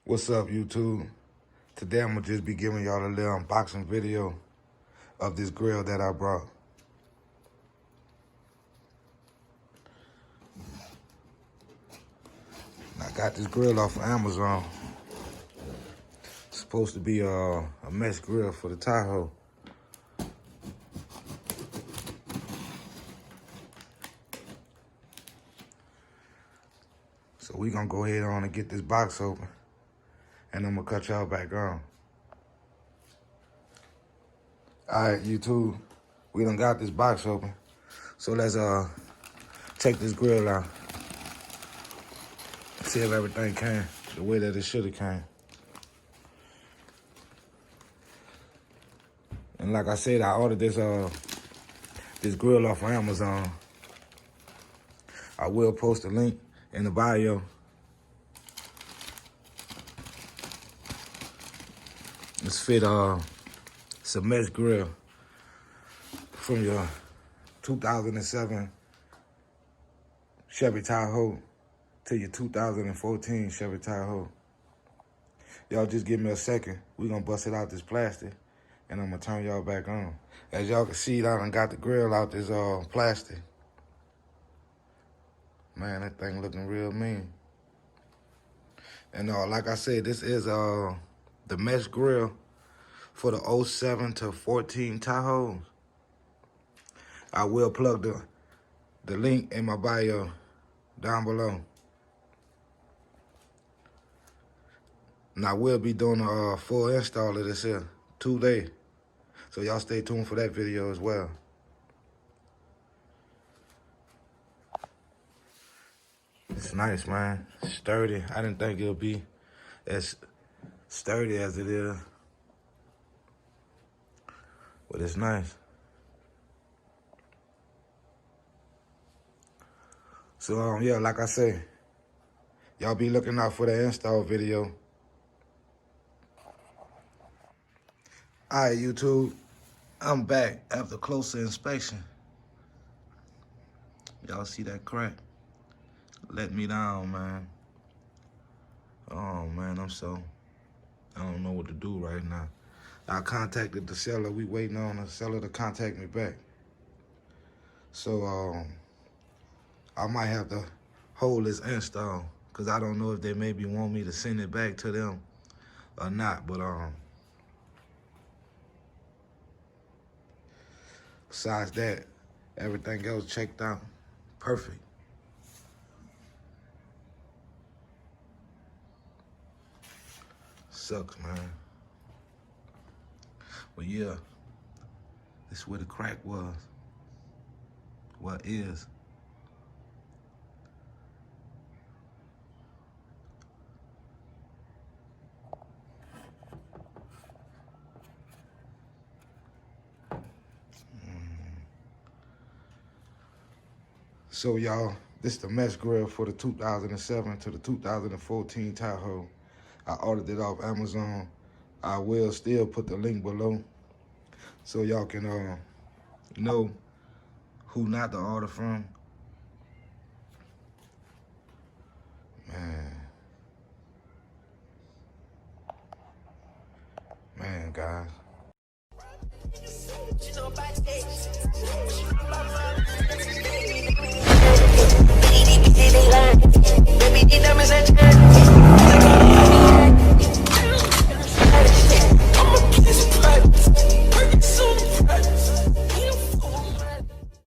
What's up, YouTube? Today I'm gonna just be giving y'all a little unboxing video of this grill that I brought. I got this grill off of Amazon. It's supposed to be a mesh grill for the Tahoe. So we gonna go ahead on and get this box open, and I'm gonna cut y'all back on. All right, YouTube, we done got this box open. So let's check this grill out. See if everything came the way that it should have came. And like I said, I ordered this grill off of Amazon. I will post a link in the bio. It's fit it's a mesh grill from your 2007 Chevy Tahoe to your 2014 Chevy Tahoe. Y'all just give me a second. We gonna bust it out this plastic, and I'm gonna turn y'all back on. As y'all can see, I done got the grill out this plastic. Man, that thing looking real mean. And like I said, this is the mesh grill for the 07 to 14 Tahoes. I will plug the link in my bio down below. And I will be doing a full install of this here today. So y'all stay tuned for that video as well. It's nice, man. Sturdy. I didn't think it'll be as sturdy as it is. But it's nice. So, yeah, like I say, y'all be looking out for the install video. All right, YouTube, I'm back after closer inspection. Y'all see that crack? Let me down, man. Oh, man, I don't know what to do right now. I contacted the seller. We waiting on the seller to contact me back. So, I might have to hold this install, because I don't know if they maybe want me to send it back to them or not. But, besides that, everything else checked out perfect. Sucks, man. But yeah, this is where the crack was. What is. So y'all, this is the mesh grill for the 2007 to the 2014 Tahoe. I ordered it off Amazon. I will still put the link below so y'all can know who not to order from. Man, guys. Baby,